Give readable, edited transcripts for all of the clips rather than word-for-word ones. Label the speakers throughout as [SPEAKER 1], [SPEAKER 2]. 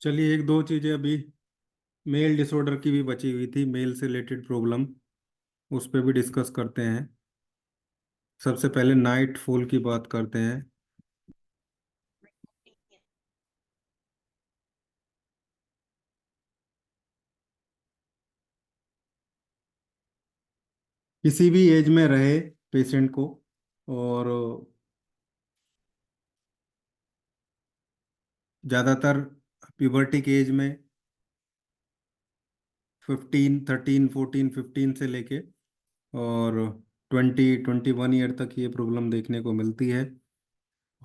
[SPEAKER 1] चलिए, एक दो चीज़ें अभी मेल डिसऑर्डर की भी बची हुई थी, मेल से रिलेटेड प्रॉब्लम, उस पर भी डिस्कस करते हैं। सबसे पहले नाइट फॉल की बात करते हैं। किसी भी एज में रहे पेशेंट को, और ज़्यादातर प्यूबर्टी के एज में 15, 13, 14, 15 से लेके और 20, 21 ईयर तक ये प्रॉब्लम देखने को मिलती है।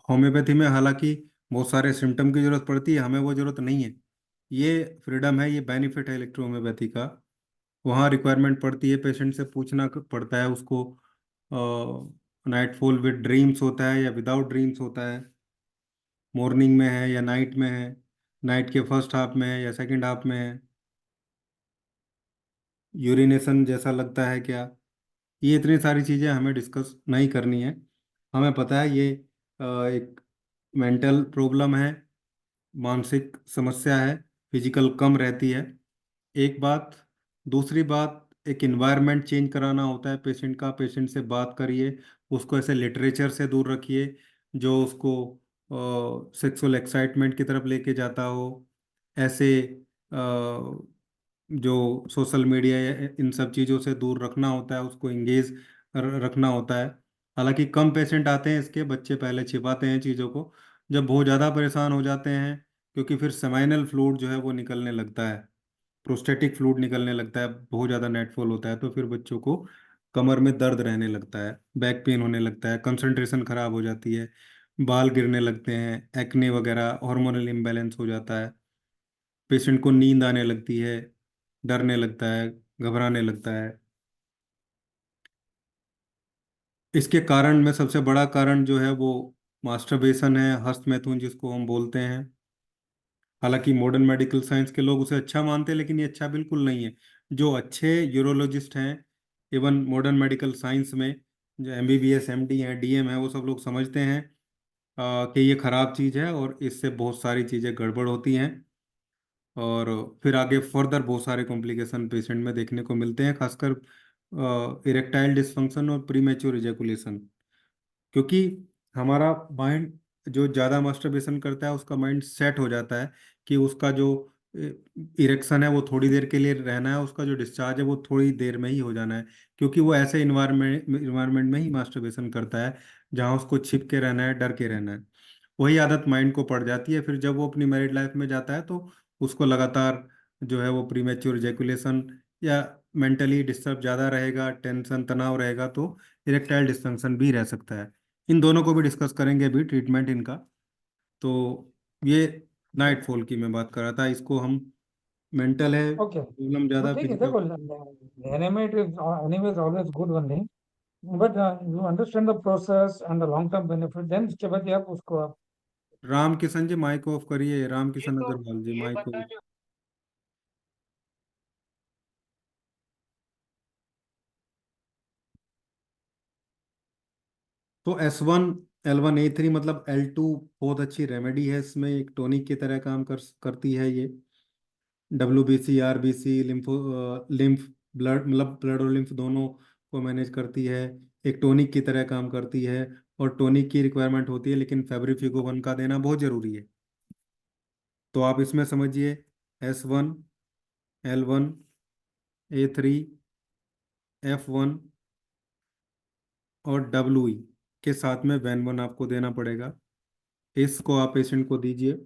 [SPEAKER 1] होम्योपैथी में हालांकि बहुत सारे सिम्टम की जरूरत पड़ती है, हमें वो जरूरत नहीं है। ये फ्रीडम है, ये बेनिफिट है इलेक्ट्रो होम्योपैथी का। वहाँ रिक्वायरमेंट पड़ती है, पेशेंट से पूछना पड़ता है उसको नाइटफॉल विद ड्रीम्स होता है या विदाउट ड्रीम्स होता है, मॉर्निंग में है या नाइट में है, नाइट के फर्स्ट हाफ में है या सेकंड हाफ में है, यूरिनेशन जैसा लगता है क्या। ये इतनी सारी चीज़ें हमें डिस्कस नहीं करनी है। हमें पता है ये एक मेंटल प्रॉब्लम है, मानसिक समस्या है, फिजिकल कम रहती है। एक बात। दूसरी बात, एक इन्वायरमेंट चेंज कराना होता है पेशेंट का। पेशेंट से बात करिए, उसको ऐसे लिटरेचर से दूर रखिए जो उसको सेक्सुअल एक्साइटमेंट की तरफ लेके जाता हो। ऐसे जो सोशल मीडिया इन सब चीज़ों से दूर रखना होता है, उसको इंगेज रखना होता है। हालांकि कम पेशेंट आते हैं इसके, बच्चे पहले छिपाते हैं चीज़ों को। जब बहुत ज़्यादा परेशान हो जाते हैं, क्योंकि फिर सेमाइनल फ्लूइड जो है वो निकलने लगता है, प्रोस्टेटिक फ्लूइड निकलने लगता है, बहुत ज़्यादा नेटफॉल होता है, तो फिर बच्चों को कमर में दर्द रहने लगता है, बैक पेन होने लगता है, कंसंट्रेशन खराब हो जाती है, बाल गिरने लगते हैं, एक्ने वगैरह, हार्मोनल इम्बैलेंस हो जाता है, पेशेंट को नींद आने लगती है, डरने लगता है, घबराने लगता है। इसके कारण में सबसे बड़ा कारण जो है वो मास्टरबेशन है, हस्तमैथुन जिसको हम बोलते हैं। हालांकि मॉडर्न मेडिकल साइंस के लोग उसे अच्छा मानते हैं, लेकिन ये अच्छा बिल्कुल नहीं है। जो अच्छे यूरोलॉजिस्ट हैं, इवन मॉडर्न मेडिकल साइंस में जो एमबीबीएस एमडी हैं, डीएम है, वो सब लोग समझते हैं कि ये खराब चीज़ है और इससे बहुत सारी चीज़ें गड़बड़ होती हैं, और फिर आगे फर्दर बहुत सारे कॉम्प्लिकेशन पेशेंट में देखने को मिलते हैं, खासकर इरेक्टाइल डिसफंक्शन और प्रीमेच्योर इजैकुलेशन। क्योंकि हमारा माइंड जो ज़्यादा मास्टरबेशन करता है उसका माइंड सेट हो जाता है कि उसका जो इरेक्शन है वो थोड़ी देर के लिए रहना है, उसका जो डिस्चार्ज है वो थोड़ी देर में ही हो जाना है। क्योंकि वो ऐसे इन्वायरमेंट में ही मास्टरबेशन करता है जहाँ उसको छिप के रहना है, डर के रहना है। वही आदत माइंड को पड़ जाती है, फिर जब वो अपनी मैरिड लाइफ में जाता है तो उसको लगातार जो है वो प्रीमेच्योर इजैकुलेशन या मेंटली डिस्टर्ब ज़्यादा रहेगा, टेंशन तनाव रहेगा, तो इरेक्टाइल डिस्फंक्शन भी रह सकता है। इन दोनों को भी डिस्कस करेंगे अभी, ट्रीटमेंट इनका। तो ये नाइट फॉल की मैं बात कर रहा था, इसको हम मेंटल है
[SPEAKER 2] ओके।
[SPEAKER 1] प्रॉब्लम
[SPEAKER 2] तो
[SPEAKER 1] ज़्यादा,
[SPEAKER 2] ठीक है,
[SPEAKER 1] फिजिकल।
[SPEAKER 2] देखो, anime it is anyway is always good only, but you understand the process and the long term benefit, then उसके बाद ही आप उसको आप।
[SPEAKER 1] राम किशन जी माइक ऑफ करिए, राम
[SPEAKER 2] ये
[SPEAKER 1] किशन
[SPEAKER 2] तो
[SPEAKER 1] अग्रवाल जी
[SPEAKER 2] ये
[SPEAKER 1] माइक
[SPEAKER 2] बंदा
[SPEAKER 1] ऑफ।
[SPEAKER 2] जो
[SPEAKER 1] तो S1 L1 A3 मतलब L2 बहुत अच्छी रेमेडी है, इसमें एक टॉनिक की तरह काम करती है ये। WBC RBC lympho lymph blood, मतलब ब्लड और लिम्फ दोनों को मैनेज करती है, एक टॉनिक की तरह काम करती है। और टॉनिक की रिक्वायरमेंट होती है, लेकिन फेब्रिफिकोवन का देना बहुत ज़रूरी है। तो आप इसमें समझिए, S1 L1 A3 F1 और WE के साथ में वैन 1 आपको देना पड़ेगा। इसको आप पेशेंट को दीजिए,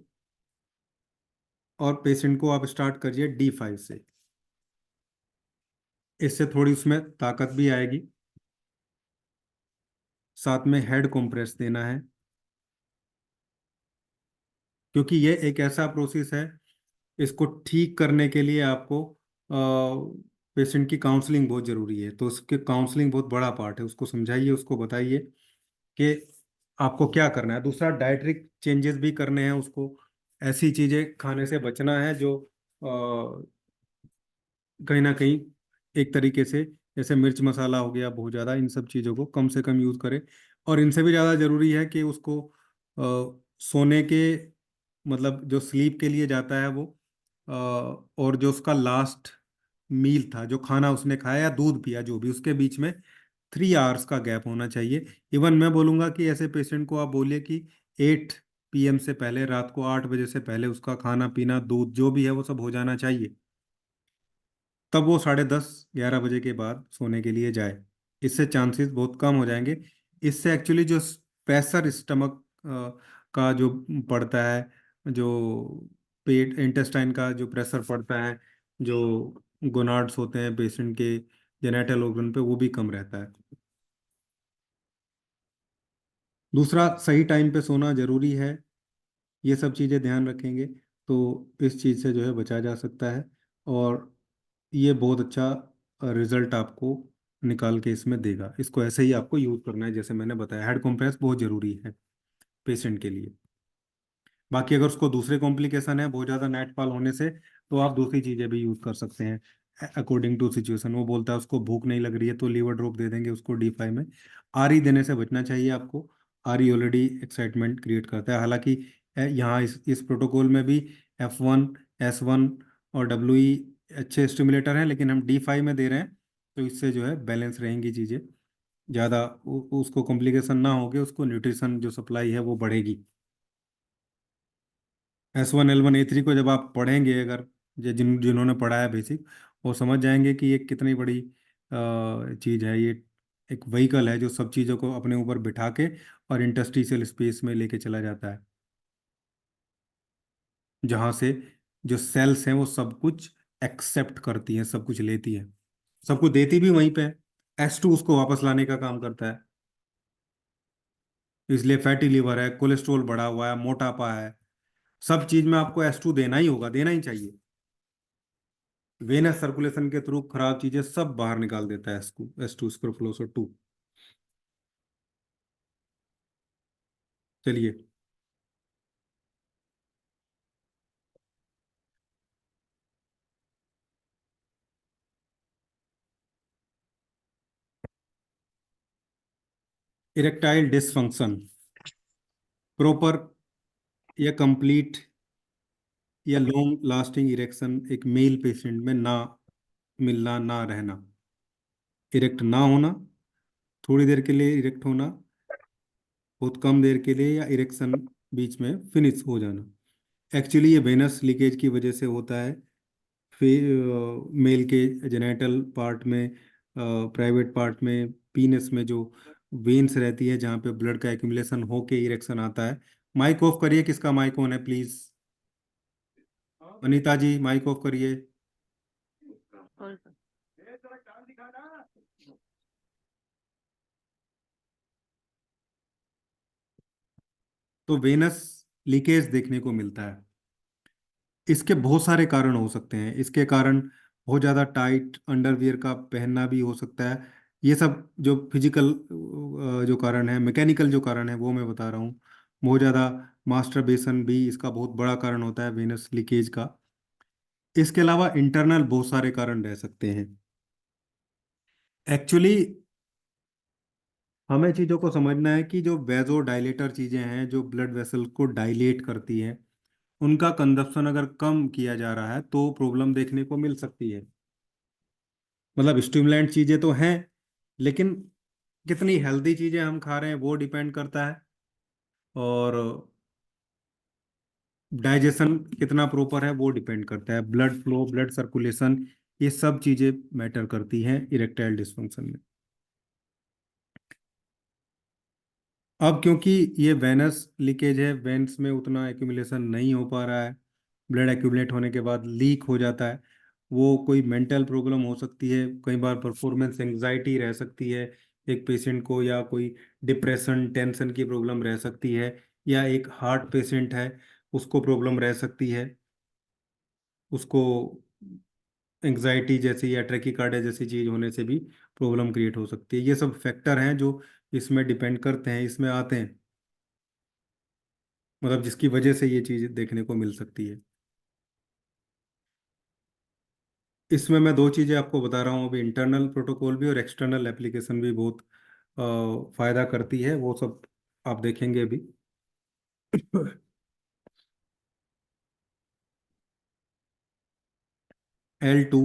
[SPEAKER 1] और पेशेंट को आप स्टार्ट करिए D5 से। इससे थोड़ी उसमें ताकत भी आएगी। साथ में हेड कॉम्प्रेस देना है, क्योंकि ये एक ऐसा प्रोसेस है, इसको ठीक करने के लिए आपको पेशेंट की काउंसलिंग बहुत ज़रूरी है। तो उसके काउंसलिंग बहुत बड़ा पार्ट है, उसको समझाइए, उसको बताइए कि आपको क्या करना है। दूसरा, डाइटरी चेंजेस भी करने हैं उसको। ऐसी चीज़ें खाने से बचना है जो कहीं ना कहीं एक तरीके से, जैसे मिर्च मसाला हो गया बहुत ज़्यादा, इन सब चीज़ों को कम से कम यूज़ करें। और इनसे भी ज़्यादा ज़रूरी है कि उसको सोने के मतलब जो स्लीप के लिए जाता है वो, और जो उसका लास्ट मील था, जो खाना उसने खाया या दूध पिया, जो भी, उसके बीच में 3 आवर्स का गैप होना चाहिए। इवन मैं बोलूँगा कि ऐसे पेशेंट को आप बोलिए कि 8 PM से पहले, रात को 8 बजे से पहले उसका खाना पीना, दूध जो भी है वो सब हो जाना चाहिए। तब वो 10:30 11 बजे के बाद सोने के लिए जाए। इससे चांसेस बहुत कम हो जाएंगे। इससे एक्चुअली जो प्रेशर स्टमक का जो पड़ता है, जो पेट इंटेस्टाइन का जो प्रेशर पड़ता है, जो गोनाड्स होते हैं पेशेंट के जेनेटल ऑर्गन पे, वो भी कम रहता है। दूसरा, सही टाइम पे सोना जरूरी है। ये सब चीज़ें ध्यान रखेंगे तो इस चीज़ से जो है बचा जा सकता है। और ये बहुत अच्छा रिजल्ट आपको निकाल के इसमें देगा। इसको ऐसे ही आपको यूज़ करना है जैसे मैंने बताया। हेड कॉम्प्रेस बहुत ज़रूरी है पेशेंट के लिए। बाकी अगर उसको दूसरे कॉम्प्लिकेशन है बहुत ज़्यादा नेट पाल होने से, तो आप दूसरी चीज़ें भी यूज़ कर सकते हैं अकॉर्डिंग टू सिचुएशन। वो बोलता है उसको भूख नहीं लग रही है तो लीवर ड्रॉप दे देंगे उसको D5 में। आरई देने से बचना चाहिए आपको। आरई ऑलरेडी एक्साइटमेंट क्रिएट करता है। हालांकि यहाँ इस प्रोटोकॉल में भी F1 S1 और WE अच्छे स्टिमुलेटर हैं, लेकिन हम D5 में दे रहे हैं तो इससे जो है बैलेंस रहेंगी चीज़ें। ज़्यादा उसको कॉम्प्लिकेशन ना होगे, उसको न्यूट्रिशन जो सप्लाई है वो बढ़ेगी। S1 L1 A3 को जब आप पढ़ेंगे, अगर जिन्होंने पढ़ा है बेसिक, वो समझ जाएंगे कि ये कितनी बड़ी चीज़ है। ये एक व्हीकल है जो सब चीज़ों को अपने ऊपर बिठा के और इंटरस्टिशियल स्पेस में लेके चला जाता है, जहाँ से जो सेल्स हैं वो सब कुछ एक्सेप्ट करती हैं, सब कुछ लेती हैं, सब कुछ देती भी वहीं पे है। S2 उसको वापस लाने का काम करता है। इसलिए फैटी लिवर है, कोलेस्ट्रॉल बढ़ा हुआ है, मोटापा है, सब चीज में आपको S2 देना ही होगा, देना ही चाहिए। वेनस सर्कुलेशन के थ्रू खराब चीजें सब बाहर निकाल देता है S2 स्क्रोफलोसर 2। चलिए। इरेक्टाइल डिसफंक्शन, प्रॉपर या कंप्लीट या लॉन्ग लास्टिंग इरेक्शन एक मेल पेशेंट में ना मिलना, ना रहना, इरेक्ट ना होना, थोड़ी देर के लिए इरेक्ट होना, बहुत कम देर के लिए, या इरेक्शन बीच में फिनिश हो जाना। एक्चुअली ये वेनस लीकेज की वजह से होता है। फिर मेल के जेनेटल पार्ट में, प्राइवेट पार्ट में, पीनस में जो वेन्स रहती है जहाँ पे ब्लड का एक्यूमुलेशन होके इरेक्शन आता है। माइक ऑफ करिए, किसका माइक ऑन है please? Anita ji mike off करिए। तो वेनस लीकेज देखने को मिलता है। इसके बहुत सारे कारण हो सकते हैं। इसके कारण बहुत ज़्यादा टाइट अंडरवियर का पहनना भी हो सकता है। ये सब जो फिजिकल जो कारण है, मैकेनिकल जो कारण है वो मैं बता रहा हूँ। बहुत ज़्यादा मास्टरबेशन भी इसका बहुत बड़ा कारण होता है वेनस लीकेज का। इसके अलावा इंटरनल बहुत सारे कारण रह सकते हैं। एक्चुअली हमें चीज़ों को समझना है कि जो वेजो डायलेटर चीज़ें हैं जो ब्लड वेसल को डायलेट करती हैं, उनका कंजप्शन अगर कम किया जा रहा है तो प्रॉब्लम देखने को मिल सकती है। मतलब स्टिमुलेंट चीजें तो हैं, लेकिन कितनी हेल्दी चीजें हम खा रहे हैं वो डिपेंड करता है। और डाइजेशन कितना प्रॉपर है वो डिपेंड करता है। ब्लड फ्लो, ब्लड सर्कुलेशन, ये सब चीजें मैटर करती हैं इरेक्टाइल डिस्फंक्शन में। अब क्योंकि ये वेनस लीकेज है, वेन्स में उतना एक्यूमुलेशन नहीं हो पा रहा है, ब्लड एक्यूमुलेट होने के बाद लीक हो जाता है। वो कोई मेंटल प्रॉब्लम हो सकती है, कई बार परफॉर्मेंस एंजाइटी रह सकती है एक पेशेंट को, या कोई डिप्रेशन टेंशन की प्रॉब्लम रह सकती है, या एक हार्ट पेशेंट है उसको प्रॉब्लम रह सकती है, उसको एंजाइटी जैसी या ट्रैकीकार्डिया जैसी चीज होने से भी प्रॉब्लम क्रिएट हो सकती है। ये सब फैक्टर हैं जो इसमें डिपेंड करते हैं, इसमें आते हैं, मतलब जिसकी वजह से ये चीज देखने को मिल सकती है। इसमें मैं दो चीजें आपको बता रहा हूँ अभी, इंटरनल प्रोटोकॉल भी और एक्सटर्नल एप्लीकेशन भी बहुत फायदा करती है, वो सब आप देखेंगे अभी। L2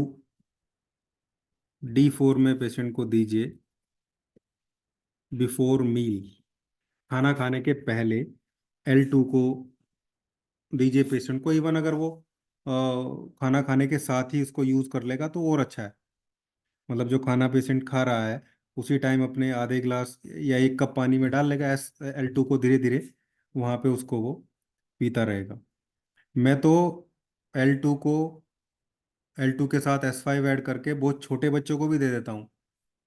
[SPEAKER 1] D4 में पेशेंट को दीजिए बिफोर मील, खाना खाने के पहले L2 को दीजिए पेशेंट को। इवन अगर वो खाना खाने के साथ ही इसको यूज़ कर लेगा तो और अच्छा है। मतलब जो खाना पेशेंट खा रहा है उसी टाइम अपने आधे गिलास या 1 कप पानी में डाल लेगा L2 को धीरे धीरे, वहाँ पे उसको वो पीता रहेगा। मैं तो L2 के साथ S5 ऐड करके बहुत छोटे बच्चों को भी दे देता हूँ।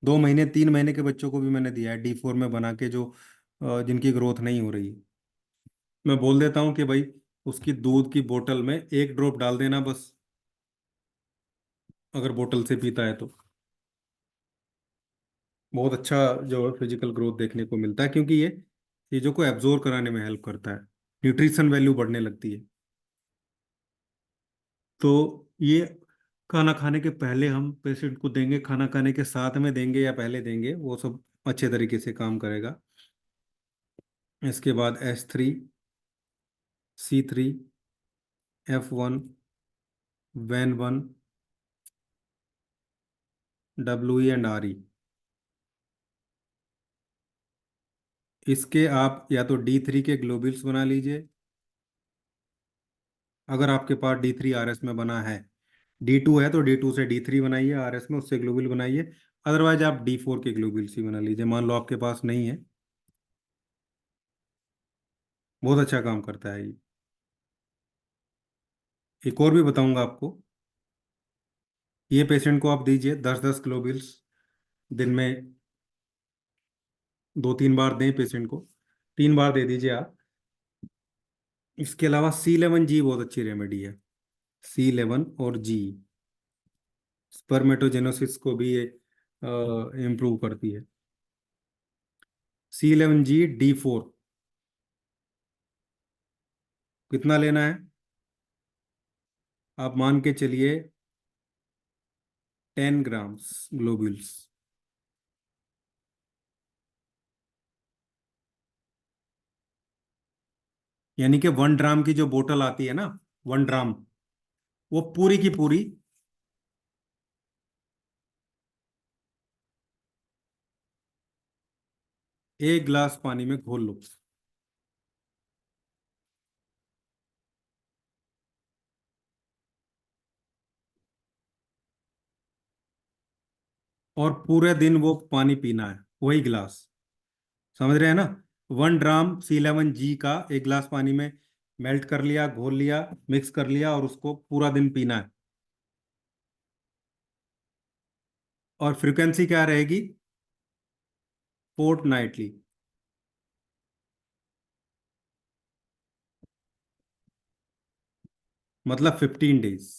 [SPEAKER 1] 2 महीने 3 महीने के बच्चों को भी मैंने दिया है D4 में बना के, जो जिनकी ग्रोथ नहीं हो रही है। मैं बोल देता हूँ कि भाई उसकी दूध की बोतल में 1 ड्रॉप डाल देना बस, अगर बोतल से पीता है तो। बहुत अच्छा जो है फिजिकल ग्रोथ देखने को मिलता है, क्योंकि ये चीज़ों को एब्जॉर्ब कराने में हेल्प करता है, न्यूट्रिशन वैल्यू बढ़ने लगती है। तो ये खाना खाने के पहले हम पेशेंट को देंगे, खाना खाने के साथ में देंगे या पहले देंगे, वो सब अच्छे तरीके से काम करेगा। इसके बाद S3 C3 F1 van 1 WE and RE। इसके आप या तो D3 के ग्लोबुल्स बना लीजिए, अगर आपके पास D3 RS में बना है। D2 है तो D2 से D3 बनाइए, RS में उससे ग्लोबुल बनाइए। अदरवाइज आप D4 के ग्लोबुल्स ही बना लीजिए, मान लो आपके पास नहीं है। बहुत अच्छा काम करता है ये। एक और भी बताऊंगा आपको। ये पेशेंट को आप दीजिए 10-10 ग्लोबुल्स दिन में, 2-3 बार दें पेशेंट को, 3 बार दे दीजिए आप। इसके अलावा C11G बहुत अच्छी रेमेडी है। C11 और G स्पर्मेटोजेनोसिस को भी ये इम्प्रूव करती है। C11G D4 कितना लेना है, आप मान के चलिए 10 ग्राम्स ग्लोबुल्स। यानी कि 1 ड्राम की जो बोतल आती है ना, 1 ड्राम, वो पूरी की पूरी 1 गिलास पानी में घोल लो, और पूरे दिन वो पानी पीना है, वही गिलास। समझ रहे हैं ना? 1 ड्राम C11G का 1 गिलास पानी में मेल्ट कर लिया, घोल लिया, मिक्स कर लिया, और उसको पूरा दिन पीना है। और फ्रिक्वेंसी क्या रहेगी? फोर्टनाइटली, मतलब 15 डेज,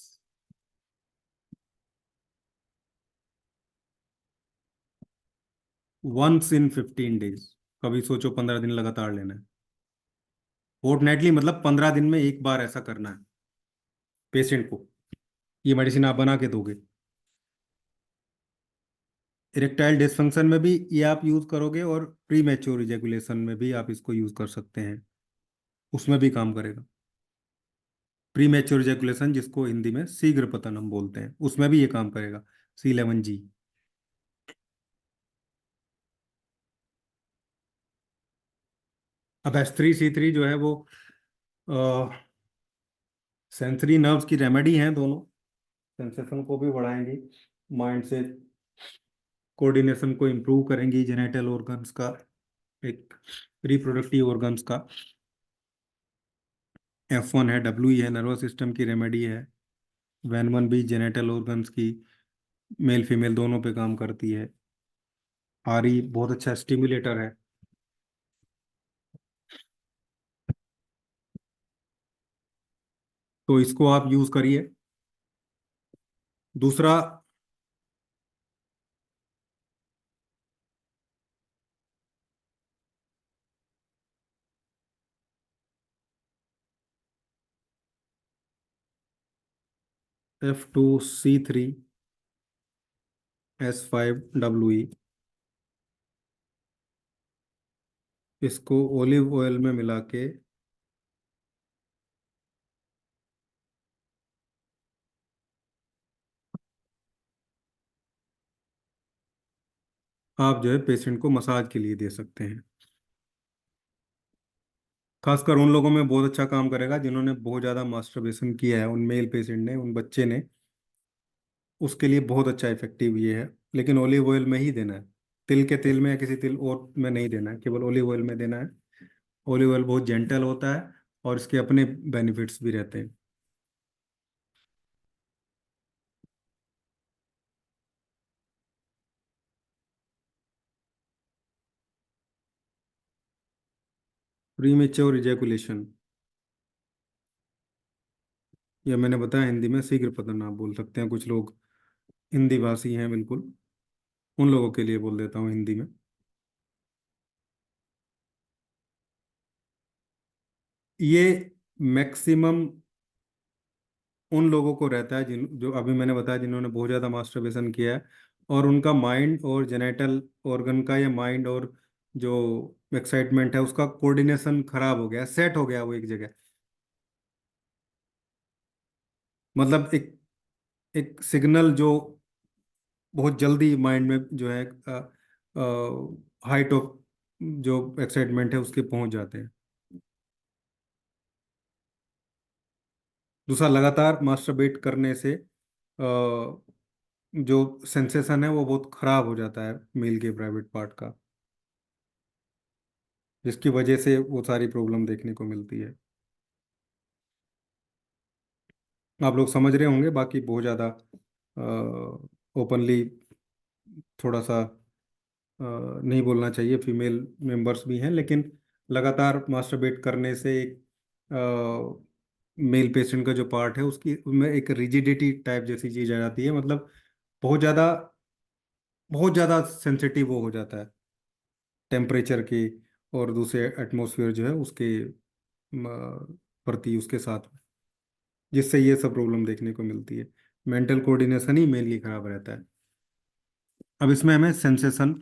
[SPEAKER 1] वंस इन 15 डेज। कभी सोचो 15 दिन लगातार लेना है। फोर्टनाइटली मतलब 15 दिन में 1 बार ऐसा करना है पेशेंट को। ये मेडिसिन आप बना के दोगे। इरेक्टाइल डिसफंक्शन में भी ये आप यूज करोगे, और प्री मैच्योर इजैकुलेशन में भी आप इसको यूज कर सकते हैं, उसमें भी काम करेगा। प्री मैच्योर इजैकुलेशन, जिसको हिंदी में शीघ्र पतन हम बोलते हैं, उसमें भी ये काम करेगा C11G। अब S3 C3 जो है वो सेंसरी नर्व्स की रेमेडी हैं दोनों। सेंसेशन को भी बढ़ाएंगी, माइंड से कोऑर्डिनेशन को इम्प्रूव करेंगी, जेनेटल ऑर्गन्स का, एक रिप्रोडक्टिव ऑर्गन्स का। F1 है, WE है, नर्वस सिस्टम की रेमेडी है। वैन 1 भी जेनेटल ऑर्गन्स की, मेल फीमेल दोनों पे काम करती है। RE बहुत अच्छा स्टिमुलेटर है। तो इसको आप यूज करिए। दूसरा, F2C3S5WE, इसको ओलिव ऑयल में मिला के आप जो है पेशेंट को मसाज के लिए दे सकते हैं। खासकर उन लोगों में बहुत अच्छा काम करेगा जिन्होंने बहुत ज़्यादा मास्टरबेशन किया है, उन मेल पेशेंट ने, उन बच्चे ने, उसके लिए बहुत अच्छा इफेक्टिव ये है। लेकिन ऑलिव ऑयल में ही देना है, तिल के तेल में या किसी तिल और में नहीं देना है, केवल ऑलिव ऑयल में देना है। ऑलिव ऑयल बहुत जेंटल होता है और इसके अपने बेनिफिट्स भी रहते हैं। प्रीमेच्योर इजैकुलेशन, या मैंने बताया हिंदी में शीघ्र पतन आप बोल सकते हैं। कुछ लोग हिंदी भाषी हैं बिल्कुल, उन लोगों के लिए बोल देता हूँ हिंदी में। ये मैक्सिमम उन लोगों को रहता है जिन जो अभी मैंने बताया, जिन्होंने बहुत ज़्यादा मास्टरबेशन किया है और उनका माइंड और जेनेटल ऑर्गन का, या माइंड और जो एक्साइटमेंट है उसका कोऑर्डिनेशन खराब हो गया, सेट हो गया वो एक जगह। मतलब एक एक सिग्नल जो बहुत जल्दी माइंड में जो है हाइट ऑफ जो एक्साइटमेंट है उसके पहुंच जाते हैं। दूसरा, लगातार मास्टरबेट करने से जो सेंसेशन है वो बहुत खराब हो जाता है मेल के प्राइवेट पार्ट का, जिसकी वजह से वो सारी प्रॉब्लम देखने को मिलती है। आप लोग समझ रहे होंगे, बाकी बहुत ज़्यादा ओपनली थोड़ा सा नहीं बोलना चाहिए, फीमेल मेंबर्स भी हैं, लेकिन लगातार मास्टरबेट करने से एक मेल पेशेंट का जो पार्ट है उसकी में एक रिजिडिटी टाइप जैसी चीज आ जाती है। मतलब बहुत ज़्यादा बहुत ज़्यादा सेंसिटिव वो हो जाता है टेम्परेचर के और दूसरे एटमॉस्फेयर जो है उसके प्रति, उसके साथ, जिससे ये सब प्रॉब्लम देखने को मिलती है। मेंटल कोऑर्डिनेशन ही मेनली खराब रहता है। अब इसमें हमें सेंसेशन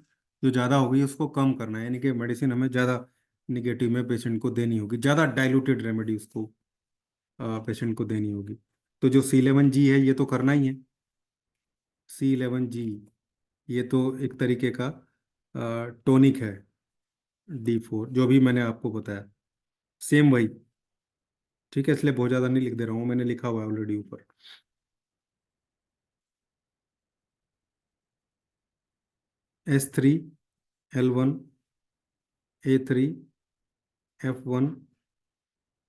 [SPEAKER 1] जो ज़्यादा होगी उसको कम करना है, यानी कि मेडिसिन हमें ज़्यादा निगेटिव में पेशेंट को देनी होगी, ज़्यादा डाइल्यूटेड रेमेडी उसको पेशेंट को देनी होगी। तो जो C11G है ये तो करना ही है। C11G ये तो एक तरीके का टॉनिक है, D4 जो भी मैंने आपको बताया, सेम वही। ठीक है, इसलिए बहुत ज़्यादा नहीं लिख दे रहा हूँ, मैंने लिखा हुआ है ऑलरेडी ऊपर। S3, L1, A3, F1,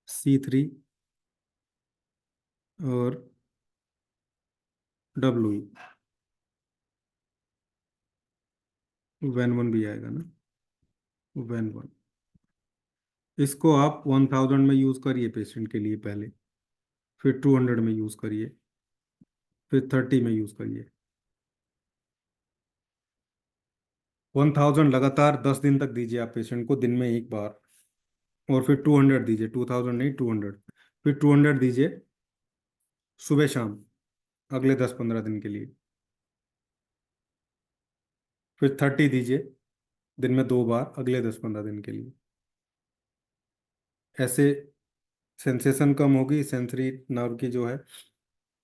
[SPEAKER 1] C3 और WE, वैन 1 भी आएगा ना, वैन 1। इसको आप 1000 में यूज़ करिए पेशेंट के लिए पहले, फिर 200 में यूज़ करिए, फिर 30 में यूज़ करिए। 1000 लगातार 10 दिन तक दीजिए आप पेशेंट को, दिन में एक बार। और फिर 200 दीजिए, 2000 नहीं, 200। फिर 200 दीजिए सुबह शाम, अगले 10-15 दिन के लिए। फिर 30 दीजिए दिन में 2 बार, अगले 10-15 दिन के लिए। ऐसे सेंसेशन कम होगी, सेंसरी नर्व की जो है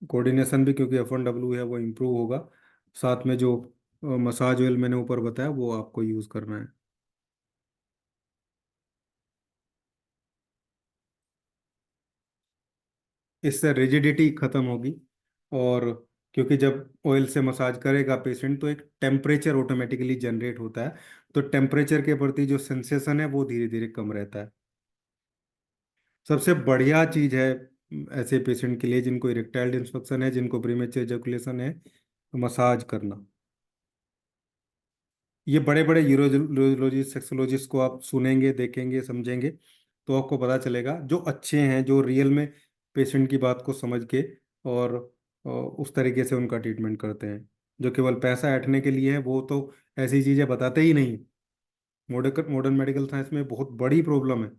[SPEAKER 1] कोऑर्डिनेशन भी, क्योंकि F1W है, वो इम्प्रूव होगा। साथ में जो मसाज ऑयल मैंने ऊपर बताया वो आपको यूज़ करना है। इससे रिजिडिटी खत्म होगी। और क्योंकि जब ऑयल से मसाज करेगा पेशेंट तो एक टेम्परेचर ऑटोमेटिकली जनरेट होता है, तो टेम्परेचर के प्रति जो सेंसेशन है वो धीरे धीरे कम रहता है। सबसे बढ़िया चीज़ है ऐसे पेशेंट के लिए जिनको इरेक्टाइल डिस्फंक्शन है, जिनको प्रीमेच्योर एजुकेशन है, मसाज करना। ये बड़े बड़े यूरोलॉजिस्ट, सेक्सोलॉजिस्ट को आप सुनेंगे, देखेंगे, समझेंगे, तो आपको पता चलेगा जो अच्छे हैं, जो रियल में पेशेंट की बात को समझ के और उस तरीके से उनका ट्रीटमेंट करते हैं। जो केवल पैसा ऐंठने के लिए है वो तो ऐसी चीज़ें बताते ही नहीं। मॉडर्न मॉडर्न मेडिकल साइंस में बहुत बड़ी प्रॉब्लम है,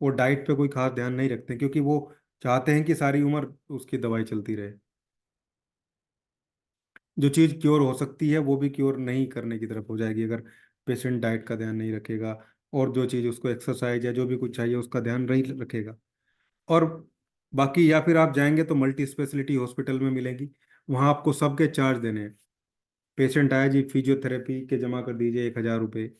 [SPEAKER 1] वो डाइट पे कोई खास ध्यान नहीं रखते, क्योंकि वो चाहते हैं कि सारी उम्र उसकी दवाई चलती रहे। जो चीज़ क्योर हो सकती है वो भी क्योर नहीं करने की तरफ हो जाएगी अगर पेशेंट डाइट का ध्यान नहीं रखेगा, और जो चीज़ उसको एक्सरसाइज या जो भी कुछ चाहिए उसका ध्यान नहीं रखेगा। और बाकी, या फिर आप जाएंगे तो मल्टी स्पेशलिटी हॉस्पिटल में मिलेगी, वहाँ आपको सबके चार्ज देने हैं। पेशेंट आया जी, फिजियोथेरेपी के जमा कर दीजिए 1,000 रुपये।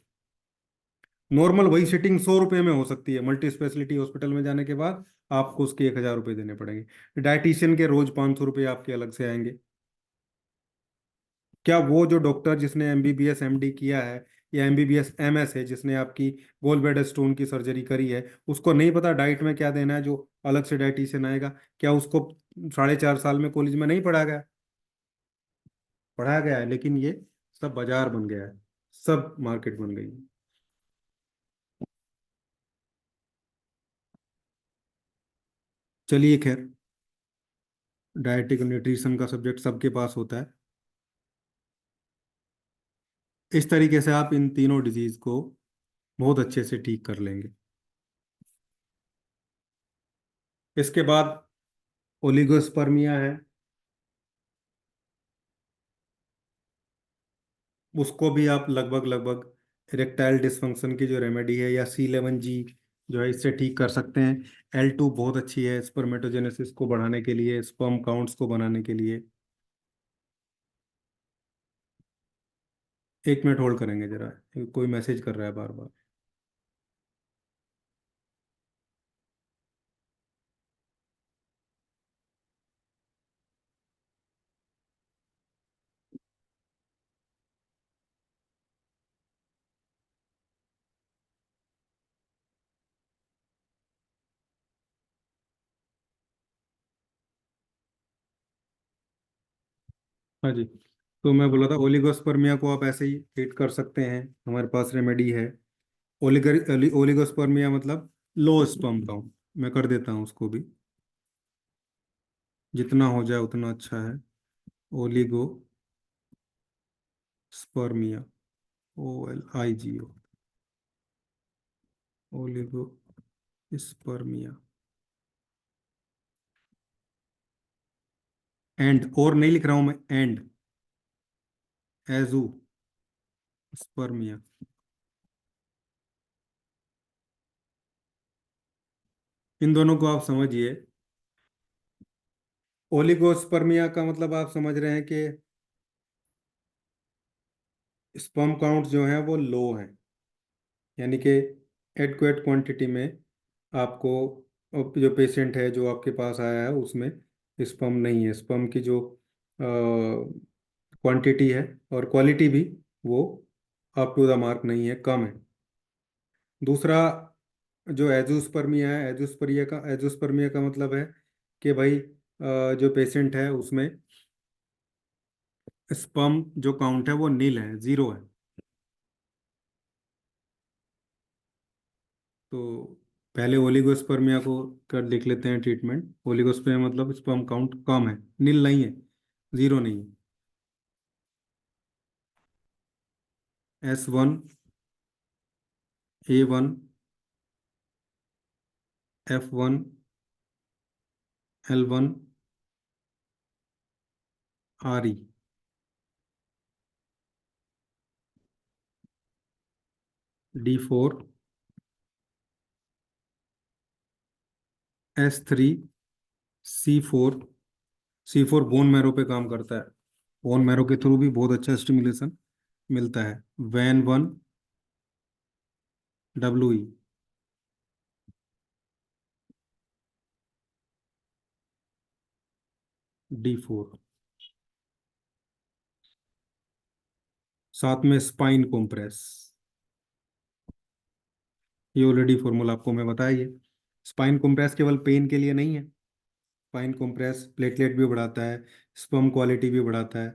[SPEAKER 1] नॉर्मल वही सिटिंग 100 रुपये में हो सकती है, मल्टी स्पेशलिटी हॉस्पिटल में जाने के बाद आपको उसके 1,000 रुपये देने पड़ेंगे। डाइटिशियन के रोज 500 रुपये आपके अलग से आएंगे। क्या वो जो डॉक्टर जिसने एमबीबीएस एमडी किया है, या एमबीबीएस एमएस है, जिसने आपकी गोल ब्लैडर स्टोन की सर्जरी करी है, उसको नहीं पता डाइट में क्या देना है, जो अलग से डाइटिशियन आएगा? क्या उसको 4.5 साल में कॉलेज में नहीं पढ़ा गया? पढ़ाया गया है, लेकिन ये सब बाजार बन गया है, सब मार्केट बन गई है। चलिए खैर, डाइटिक न्यूट्रिशन का सब्जेक्ट सबके पास होता है। इस तरीके से आप इन तीनों डिजीज को बहुत अच्छे से ठीक कर लेंगे। इसके बाद ओलिगोस्पर्मिया है, उसको भी आप लगभग लगभग इरेक्टाइल डिसफंक्शन की जो रेमेडी है, या C11G जो है, इससे ठीक कर सकते हैं। L2 बहुत अच्छी है स्पर्मेटोजेनेसिस को बढ़ाने के लिए, स्पर्म काउंट्स को बनाने के लिए। 1 मिनट होल्ड करेंगे जरा, कोई मैसेज कर रहा है बार बार। हाँ जी, तो मैं बोला था ओलिगोस्पर्मिया को आप ऐसे ही ट्रीट कर सकते हैं, हमारे पास रेमेडी है। ओलिगोस्पर्मिया मतलब लो स्पर्म काउंट, मैं कर देता हूँ उसको भी, जितना हो जाए उतना अच्छा है। Oligospermia, OLIGO, oligospermia. एंड और नहीं लिख रहा हूं मैं, एंड एजू स्पर्मिया। इन दोनों को आप समझिए। ओलिगोस्पर्मिया का मतलब आप समझ रहे हैं कि स्पर्म काउंट जो है वो लो है, यानी कि एडक्वेट क्वांटिटी में आपको, जो पेशेंट है जो आपके पास आया है उसमें स्पर्म नहीं है, स्पर्म की जो क्वांटिटी है और क्वालिटी भी, वो अप टू द मार्क नहीं है, कम है। दूसरा, जो एजोस्पर्मिया है, एजोस्पर्मिया का मतलब है कि भाई जो पेशेंट है उसमें स्पर्म जो काउंट है वो नील है, जीरो है। तो पहले ओलिगोस्पर्मिया को कर देख लेते हैं ट्रीटमेंट। ओलिगोस्पर्मिया मतलब स्पर्म काउंट कम है, नील नहीं है, जीरो नहीं है। S1, A1, F1, L1, RE, D4, S3, C4। C4 bone marrow पे काम करता है, बोन मैरो के थ्रू भी बहुत अच्छा स्टिमुलेशन मिलता है। वैन 1, WE, D4। साथ में स्पाइन कॉम्प्रेस, ये ऑलरेडी फॉर्मूला आपको मैं बताया ही है। स्पाइन कॉम्प्रेस केवल पेन के लिए नहीं है, स्पाइन कॉम्प्रेस प्लेटलेट भी बढ़ाता है, स्पर्म क्वालिटी भी बढ़ाता है,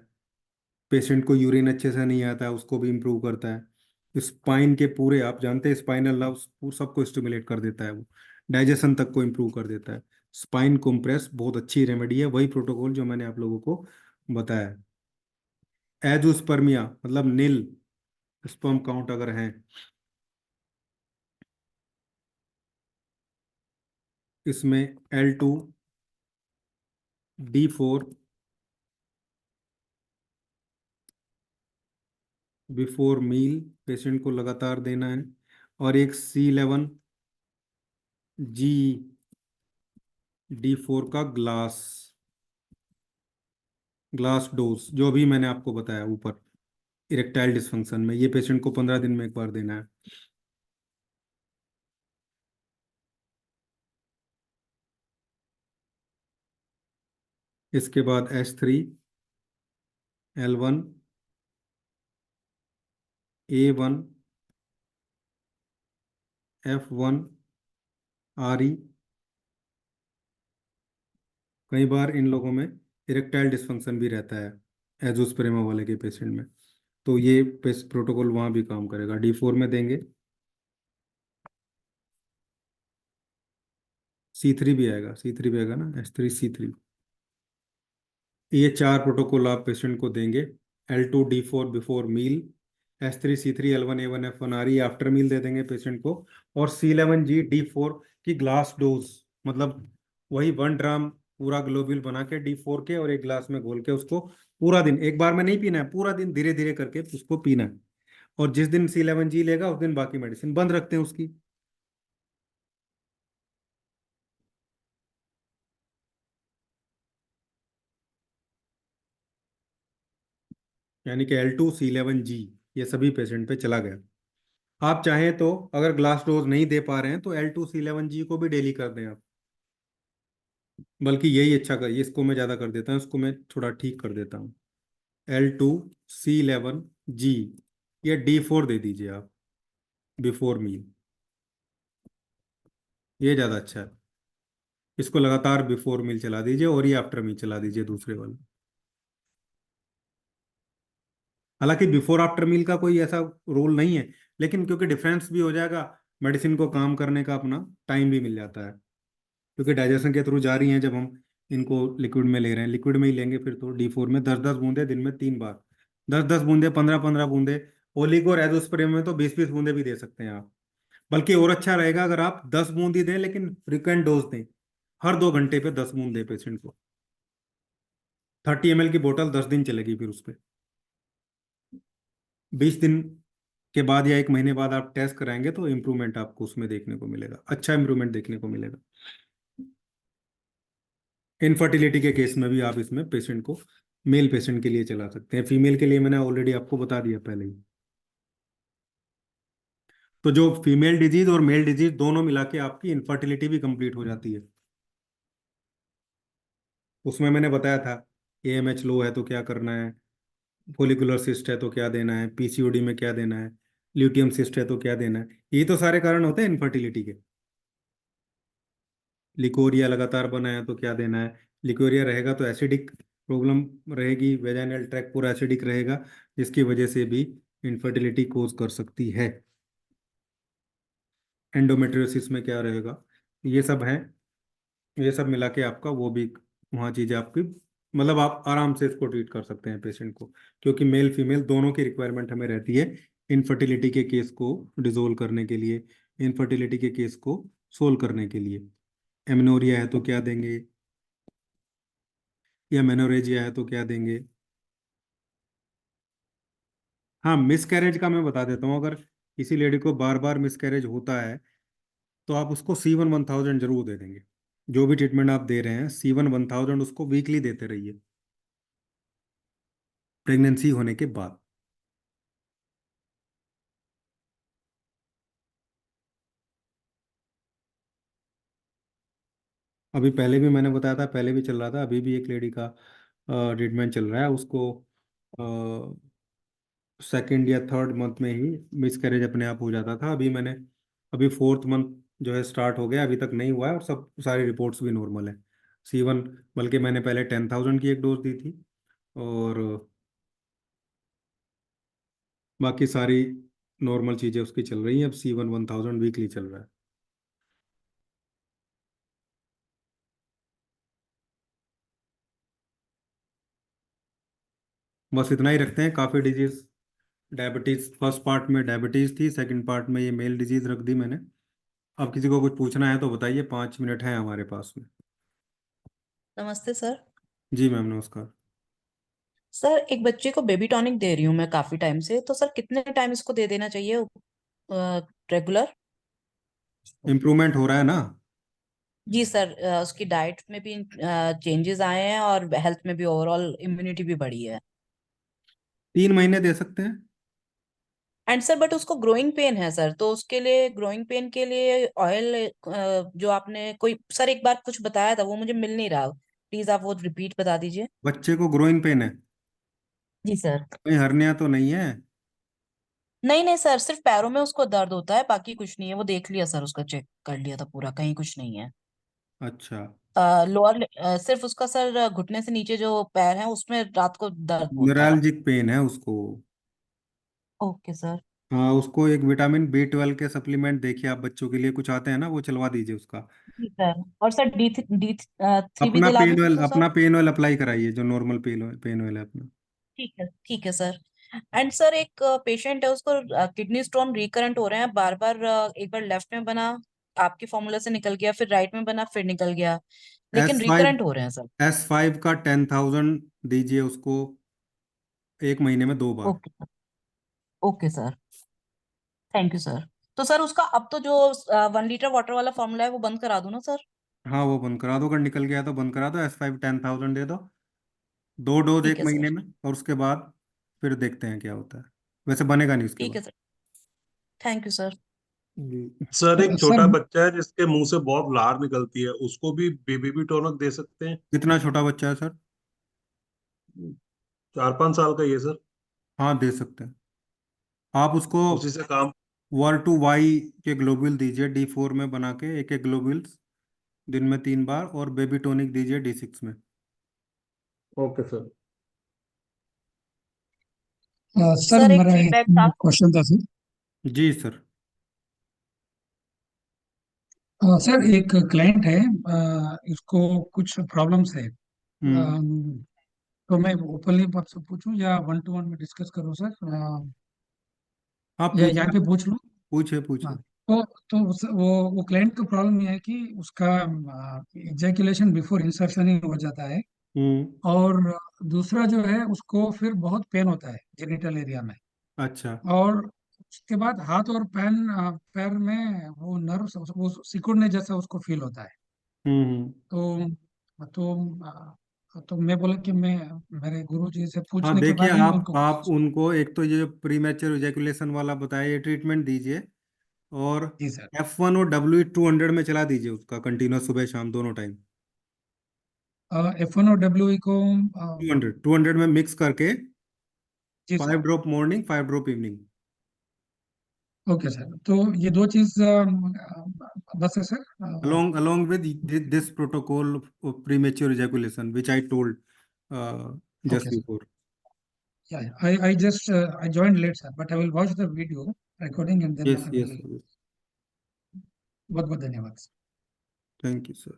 [SPEAKER 1] पेशेंट को यूरिन अच्छे से नहीं आता है उसको भी इम्प्रूव करता है। स्पाइन के पूरे, आप जानते हैं स्पाइनल नर्व्स सबको स्टिमुलेट कर देता है वो, डाइजेशन तक को इम्प्रूव कर देता है। स्पाइन कॉम्प्रेस बहुत अच्छी रेमेडी है, वही प्रोटोकॉल जो मैंने आप लोगों को बताया। एजोस्पर्मिया मतलब नील स्पर्म काउंट अगर है, इसमें L2, D4 before meal patient को लगातार देना है, और एक C11G, D4 का ग्लास ग्लास डोज जो भी मैंने आपको बताया ऊपर, इरेक्टाइल डिसफंक्शन में। ये पेशेंट को 15 दिन में एक बार देना है। इसके बाद H3L1 A1 F1 RE। कई बार इन लोगों में इरेक्टाइल डिसफंक्शन भी रहता है एजोस्पेरेमा वाले के पेशेंट में, तो ये प्रोटोकॉल वहाँ भी काम करेगा। D4 में देंगे। C3 भी आएगा, C3 भी आएगा ना, H3C3। ये चार प्रोटोकॉल आप पेशेंट को देंगे। L2D4 before meal, H3C3L1A1F1RE after मील दे देंगे पेशेंट को। और C11G D4 की ग्लास डोज, मतलब वही 1 ड्राम पूरा ग्लोब्यूल बना के D4 के, और एक ग्लास में घोल के उसको पूरा दिन, एक बार में नहीं पीना है, पूरा दिन धीरे धीरे करके उसको पीना है। और जिस दिन C11G लेगा उस दिन बाकी मेडिसिन बंद रखते हैं उसकी। यानी कि L2 C11G ये सभी पेशेंट पे चला गया। आप चाहें तो अगर ग्लास डोज नहीं दे पा रहे हैं तो L2 C11G को भी डेली कर दें आप। बल्कि यही अच्छा कर, इसको मैं ज़्यादा कर देता हूँ, इसको मैं थोड़ा ठीक कर देता हूँ। L2 C11G, या D4 दे दीजिए आप बिफोर मील, ये ज़्यादा अच्छा है। इसको लगातार बिफोर मील चला दीजिए और ये आफ्टर मील चला दीजिए दूसरे वाले। हालांकि बिफोर आफ्टर मील का कोई ऐसा रोल नहीं है, लेकिन क्योंकि डिफरेंस भी हो जाएगा, मेडिसिन को काम करने का अपना टाइम भी मिल जाता है। क्योंकि डाइजेशन के थ्रू जा रही हैं, जब हम इनको लिक्विड में ले रहे हैं, लिक्विड में ही लेंगे फिर तो D4 में 10-10 बूंदे दिन में 3 बार, 10-10 बूंदे, 15-15 बूंदे। ओलिगो और एजोस्प्रिन में तो 20-20 बूंदे भी दे सकते हैं आप। बल्कि और अच्छा रहेगा अगर आप 10 बूंद ही दें, लेकिन फ्रिक्वेंट डोज दें, हर 2 घंटे पे 10 बूंद दें पेशेंट को। 30 ml की बोतल 10 दिन चलेगी फिर उस पर। 20 दिन के बाद या एक महीने बाद आप टेस्ट कराएंगे तो इम्प्रूवमेंट आपको उसमें देखने को मिलेगा, अच्छा इम्प्रूवमेंट देखने को मिलेगा। इनफर्टिलिटी के केस में भी आप इसमें पेशेंट को मेल पेशेंट के लिए चला सकते हैं, फीमेल के लिए मैंने ऑलरेडी आपको बता दिया पहले ही। तो जो फीमेल डिजीज और मेल डिजीज दोनों मिला के आपकी इनफर्टिलिटी भी कंप्लीट हो जाती है। उसमें मैंने बताया था AMH लो है तो क्या करना है, फोलिकुलर सिस्ट है तो क्या देना है, PCOD में क्या देना है, ल्यूटियम सिस्ट है तो क्या देना है। यही तो सारे कारण होते हैं इनफर्टिलिटी के। लिकोरिया लगातार बना है तो क्या देना है, लिकोरिया रहेगा तो एसिडिक प्रॉब्लम रहेगी, वेजाइनल ट्रैक पूरा एसिडिक रहेगा, जिसकी वजह से भी इनफर्टिलिटी कोज कर सकती है। एंडोमेट्रियोसिस में क्या रहेगा, ये सब है। ये सब मिला के आपका वो भी वहाँ चीज़ें आपकी, मतलब आप आराम से इसको ट्रीट कर सकते हैं पेशेंट को। क्योंकि मेल फीमेल दोनों की रिक्वायरमेंट हमें रहती है इनफर्टिलिटी के केस को डिजोल्व करने के लिए, इनफर्टिलिटी के केस को सोल्व करने के लिए। एमनोरिया है तो क्या देंगे, या मेनोरेजिया है तो क्या देंगे। हाँ, मिसकैरेज का मैं बता देता हूँ। अगर किसी लेडी को बार बार मिसकैरेज होता है तो आप उसको C1 1000 जरूर दे देंगे। जो भी ट्रीटमेंट आप दे रहे हैं C1 1000 उसको वीकली देते रहिए प्रेगनेंसी होने के बाद। अभी पहले भी मैंने बताया था, पहले भी चल रहा था, अभी भी एक लेडी का ट्रीटमेंट चल रहा है। उसको सेकेंड या थर्ड मंथ में ही मिसकैरेज अपने आप हो जाता था। अभी फोर्थ मंथ जो है स्टार्ट हो गया, अभी तक नहीं हुआ है, और सब सारी रिपोर्ट्स भी नॉर्मल है। C1, बल्कि मैंने पहले 10,000 की एक डोज दी थी, और बाकी सारी नॉर्मल चीज़ें उसकी चल रही हैं। अब C1 1000 वीकली चल रहा है। बस इतना ही रखते हैं, काफ़ी डिजीज। डायबिटीज़ फर्स्ट पार्ट में डायबिटीज़ थी, सेकंड पार्ट में ये मेल डिजीज़ रख दी मैंने। अब किसी को कुछ पूछना है तो बताइए, 5 मिनट है हमारे पास में।
[SPEAKER 3] नमस्ते सर।
[SPEAKER 1] जी मैम, नमस्कार।
[SPEAKER 3] सर एक बच्चे को बेबी टॉनिक दे रही हूँ मैं काफी टाइम से, तो सर कितने टाइम इसको दे देना चाहिए रेगुलर?
[SPEAKER 1] इम्प्रूवमेंट हो रहा है ना।
[SPEAKER 3] जी सर, उसकी डाइट में भी चेंजेस आए हैं और हेल्थ में भी ओवरऑल इम्यूनिटी भी बढ़ी है।
[SPEAKER 1] 3 महीने दे सकते हैं।
[SPEAKER 3] एंड सर बट उसको ग्रोइंग पेन है सर, तो उसके लिए ग्रोइंग पेन के लिए ऑयल जो आपने कोई सर एक बार कुछ बताया था वो मुझे मिल नहीं रहा, प्लीज आप वो रिपीट बता दीजिए।
[SPEAKER 1] बच्चे को ग्रोइंग पेन है?
[SPEAKER 3] जी सर।
[SPEAKER 1] कहीं हर्निया तो नहीं है?
[SPEAKER 3] नहीं नहीं सर, सिर्फ पैरों में उसको दर्द होता है, बाकी कुछ नहीं है, वो देख लिया सर, उसका चेक कर लिया था पूरा, कहीं कुछ नहीं है।
[SPEAKER 1] अच्छा।
[SPEAKER 3] लोअर सिर्फ उसका सर घुटने से नीचे जो पैर है उसमें रात को दर्द होता है।
[SPEAKER 1] न्यूरैल्जिक पेन है उसको।
[SPEAKER 3] Okay sir.
[SPEAKER 1] हाँ, उसको एक विटामिन B12 के सप्लीमेंट देखिए, आप बच्चों के लिए कुछ आते हैं ना, वो चलवा दीजिए उसका।
[SPEAKER 3] जी सर, और सर डी 3 भी दिला दूँ उसको सर?
[SPEAKER 1] अपना पेन ऑयल अप्लाई कराइए, जो नॉर्मल पेन ऑयल है अपना।
[SPEAKER 3] ठीक है सर। एंड सर एक पेशेंट है, उसको किडनी स्टोन रिकरेंट हो रहे हैं बार बार, एक बार लेफ्ट में बना, आपके फॉर्मूला से निकल गया, फिर राइट में बना, फिर निकल गया, लेकिन
[SPEAKER 1] S5,
[SPEAKER 3] रिकरेंट हो रहे हैं सर।
[SPEAKER 1] S5 का 10,000 दीजिए उसको, 1 महीने में 2 बार।
[SPEAKER 3] Okay sir. Okay sir. Thank you sir. तो सर उसका अब तो जो 1 लीटर वाटर वाला फॉर्मूला है वो बंद करा दूं ना सर?
[SPEAKER 1] हाँ, वो बंद करा दो, अगर निकल गया तो बंद करा दो। S5 10,000 दे दो, 2 डोज
[SPEAKER 3] ठीक
[SPEAKER 1] एक
[SPEAKER 3] है
[SPEAKER 1] महीने
[SPEAKER 3] सर।
[SPEAKER 1] में, और उसके बाद फिर देखते हैं क्या होता है। वैसे बनेगा नहीं उसके
[SPEAKER 3] ठीक
[SPEAKER 1] बाद।
[SPEAKER 3] है सर। Thank you sir.
[SPEAKER 1] जी।
[SPEAKER 4] सर एक
[SPEAKER 2] सर
[SPEAKER 4] छोटा बच्चा है जिसके मुंह से बहुत लार निकलती है, उसको भी बेबी टोनक दे सकते हैं?
[SPEAKER 1] कितना छोटा बच्चा है सर?
[SPEAKER 4] 4-5 साल का ही है सर।
[SPEAKER 1] हाँ, दे सकते हैं। आप उसको
[SPEAKER 4] उसी से काम।
[SPEAKER 1] War2Y के ग्लोब्यूल दीजिए, D4 में बना के, एक एक ग्लोब्यूल्स दिन में 3 बार, और बेबी टॉनिक दीजिए D6 में।
[SPEAKER 4] Okay sir.
[SPEAKER 2] सर
[SPEAKER 3] सर एक
[SPEAKER 2] मेरा एक
[SPEAKER 3] फीडबैक था।
[SPEAKER 2] क्वेश्चन था सर।
[SPEAKER 1] जी सर।
[SPEAKER 2] सर एक क्लाइंट है, इसको कुछ प्रॉब्लम्स है।
[SPEAKER 1] हम्म।
[SPEAKER 2] तो मैं ओपनली आपसे पूछूं या 1 to 1 में डिस्कस करूं सर?
[SPEAKER 1] आप
[SPEAKER 2] या यहाँ
[SPEAKER 1] पूछिए,
[SPEAKER 2] पे पूछ लूं?
[SPEAKER 1] पूछिए
[SPEAKER 2] हाँ।
[SPEAKER 1] पूछिए।
[SPEAKER 2] वो क्लाइंट का प्रॉब्लम ये है कि उसका इजैकुलेशन बिफोर इंसर्शन ही हो जाता है।
[SPEAKER 1] हम्म।
[SPEAKER 2] और दूसरा जो है, उसको फिर बहुत पेन होता है जेनिटल एरिया में।
[SPEAKER 1] अच्छा।
[SPEAKER 2] और उसके बाद हाथ और पैर में वो नर्व, वो सिकुड़ने जैसा उसको फील होता है।
[SPEAKER 1] हम्म।
[SPEAKER 2] तो मैं बोला कि मैं मेरे गुरु जी से
[SPEAKER 1] हाँ,
[SPEAKER 2] पूछने के
[SPEAKER 1] देखिए,
[SPEAKER 2] बाद ही मैं
[SPEAKER 1] आप
[SPEAKER 2] उनको
[SPEAKER 1] आप उनको एक तो ये प्रीमेच्योर इजैकुलेशन वाला बताइए, ट्रीटमेंट दीजिए। और
[SPEAKER 2] जी सर।
[SPEAKER 1] F1 और W200 में चला दीजिए उसका, कंटिन्यूस, सुबह शाम दोनों टाइम।
[SPEAKER 2] F1 और WE को
[SPEAKER 1] 200 में मिक्स करके,
[SPEAKER 2] जी sir.
[SPEAKER 1] 5 drop morning, 5 drop evening.
[SPEAKER 2] Okay sir, तो ये दो चीज बस है sir.
[SPEAKER 1] Along with this protocol of premature ejaculation, which I told just
[SPEAKER 2] okay sir.
[SPEAKER 1] before.
[SPEAKER 2] I just I joined late sir, but I will watch the video recording and then
[SPEAKER 1] Yes,
[SPEAKER 2] I
[SPEAKER 1] yes,
[SPEAKER 2] will।
[SPEAKER 1] yes.
[SPEAKER 2] बहुत बहुत धन्यवाद sir.
[SPEAKER 1] Thank you, sir.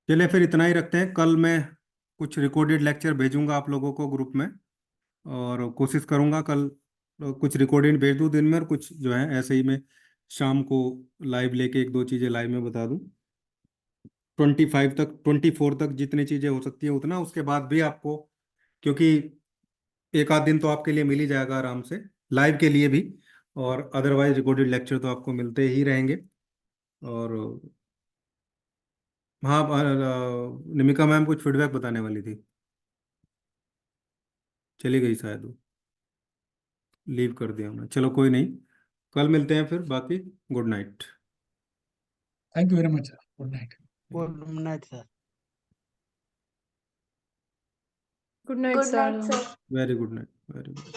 [SPEAKER 1] चलिए, फिर इतना ही रखते हैं। कल मैं कुछ रिकॉर्डेड लेक्चर भेजूंगा आप लोगों को ग्रुप में, और कोशिश करूंगा कल कुछ रिकॉर्डेड भेज दूं दिन में, और कुछ जो है ऐसे ही मैं शाम को लाइव लेके एक दो चीज़ें लाइव में बता दूं। 24 तक जितनी चीज़ें हो सकती है उतना, उसके बाद भी आपको, क्योंकि एक आध दिन तो आपके लिए मिल ही जाएगा आराम से, लाइव के लिए भी। और अदरवाइज रिकॉर्डेड लेक्चर तो आपको मिलते ही रहेंगे। और हाँ, निमिका मैम कुछ फीडबैक बताने वाली थी, चली गई शायद वो, लीव कर दिया हमने। चलो कोई नहीं, कल मिलते हैं फिर, बाकी good night.
[SPEAKER 2] Thank you very much sir, good night.
[SPEAKER 5] Good night sir.
[SPEAKER 6] Good night
[SPEAKER 7] Good night,
[SPEAKER 6] sir.
[SPEAKER 7] sir.
[SPEAKER 1] Very good night, very good.